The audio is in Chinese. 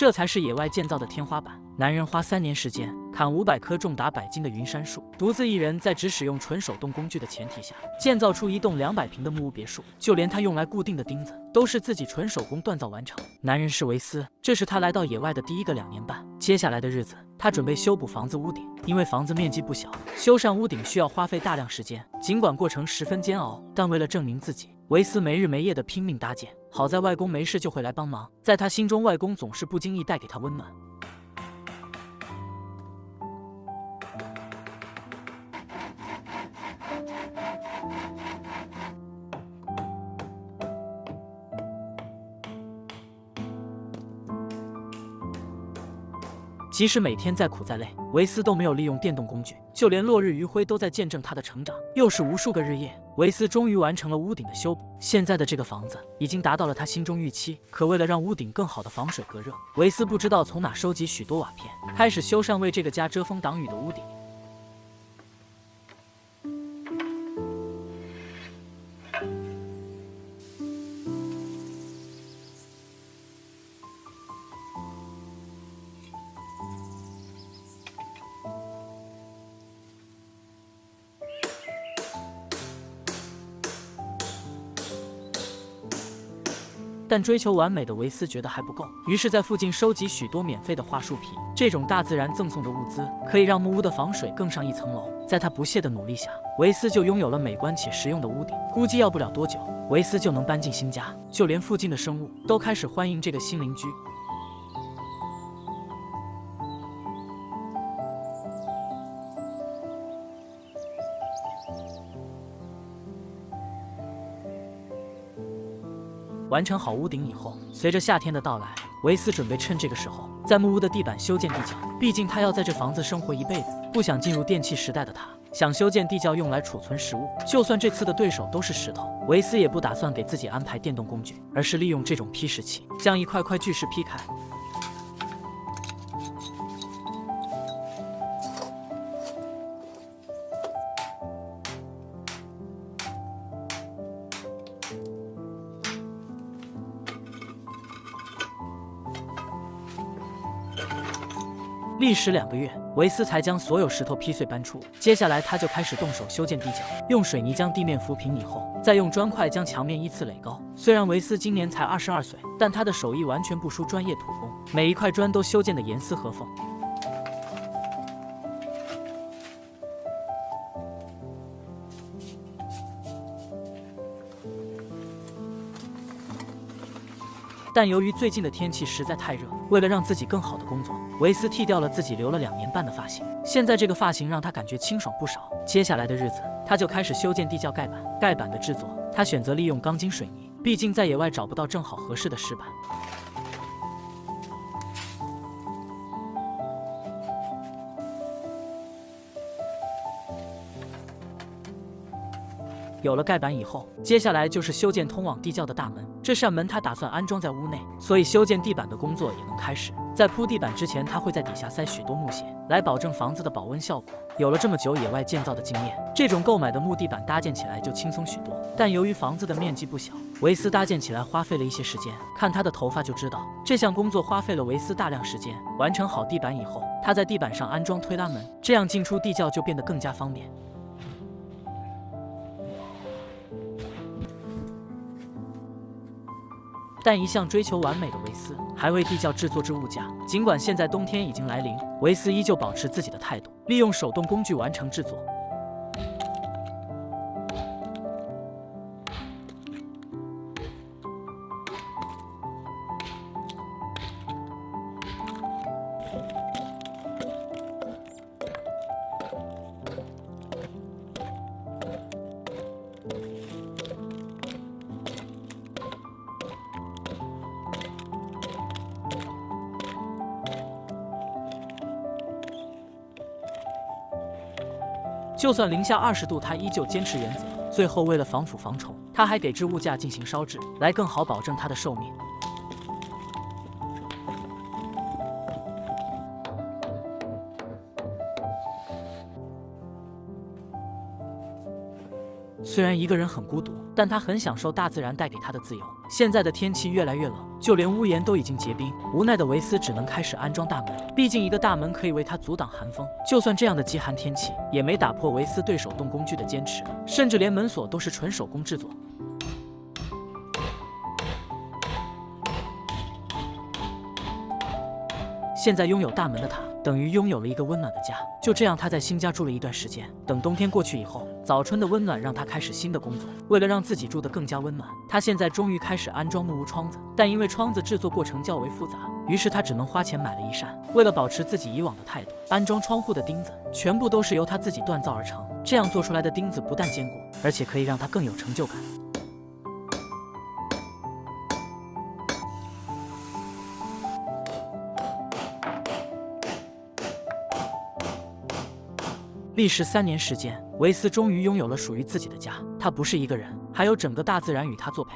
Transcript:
这才是野外建造的天花板。男人花3年时间砍500棵重达100斤的云杉树，独自一人在只使用纯手动工具的前提下，建造出一栋200平的木屋别墅。就连他用来固定的钉子，都是自己纯手工锻造完成。男人是维斯，这是他来到野外的第一个2年半。接下来的日子，他准备修补房子屋顶，因为房子面积不小，修缮屋顶需要花费大量时间。尽管过程十分煎熬，但为了证明自己，维斯没日没夜的拼命搭建。好在外公没事就会来帮忙，在他心中，外公总是不经意带给他温暖。即使每天再苦再累，维斯都没有利用电动工具，就连落日余晖都在见证他的成长。又是无数个日夜，维斯终于完成了屋顶的修补。现在的这个房子已经达到了他心中预期。可为了让屋顶更好的防水隔热，维斯不知道从哪收集许多瓦片，开始修缮为这个家遮风挡雨的屋顶。但追求完美的维斯觉得还不够，于是在附近收集许多免费的桦树皮。这种大自然赠送的物资，可以让木屋的防水更上一层楼。在他不懈的努力下，维斯就拥有了美观且实用的屋顶。估计要不了多久，维斯就能搬进新家，就连附近的生物都开始欢迎这个新邻居。完成好屋顶以后，随着夏天的到来，维斯准备趁这个时候在木屋的地板修建地窖。毕竟他要在这房子生活一辈子，不想进入电气时代的他想修建地窖用来储存食物。就算这次的对手都是石头，维斯也不打算给自己安排电动工具，而是利用这种劈石器将一块块巨石劈开。历时2个月，维斯才将所有石头劈碎搬出。接下来，他就开始动手修建地窖，用水泥将地面浮平以后，再用砖块将墙面依次垒高。虽然维斯今年才22岁，但他的手艺完全不输专业土工，每一块砖都修建得严丝合缝。但由于最近的天气实在太热，为了让自己更好的工作，维斯剃掉了自己留了2年半的发型。现在这个发型让他感觉清爽不少。接下来的日子，他就开始修建地窖盖板。盖板的制作，他选择利用钢筋水泥，毕竟在野外找不到正好合适的石板。有了盖板以后，接下来就是修建通往地窖的大门。这扇门他打算安装在屋内，所以修建地板的工作也能开始。在铺地板之前，他会在底下塞许多木屑，来保证房子的保温效果。有了这么久野外建造的经验，这种购买的木地板搭建起来就轻松许多。但由于房子的面积不小，维斯搭建起来花费了一些时间。看他的头发就知道，这项工作花费了维斯大量时间。完成好地板以后，他在地板上安装推拉门，这样进出地窖就变得更加方便。但一向追求完美的维斯还为地窖制作之物架。尽管现在冬天已经来临，维斯依旧保持自己的态度，利用手动工具完成制作。就算零下20度，他依旧坚持原则。最后，为了防腐防虫，他还给置物架进行烧制，来更好保证它的寿命。虽然一个人很孤独，但他很享受大自然带给他的自由。现在的天气越来越冷，就连屋檐都已经结冰。无奈的维斯只能开始安装大门，毕竟一个大门可以为他阻挡寒风。就算这样的极寒天气，也没打破维斯对手动工具的坚持，甚至连门锁都是纯手工制作。现在拥有大门的他，等于拥有了一个温暖的家。就这样，他在新家住了一段时间。等冬天过去以后，早春的温暖让他开始新的工作。为了让自己住得更加温暖，他现在终于开始安装木屋窗子。但因为窗子制作过程较为复杂，于是他只能花钱买了一扇。为了保持自己以往的态度，安装窗户的钉子全部都是由他自己锻造而成。这样做出来的钉子不但坚固，而且可以让他更有成就感。历时3年时间，维斯终于拥有了属于自己的家。他不是一个人，还有整个大自然与他作陪。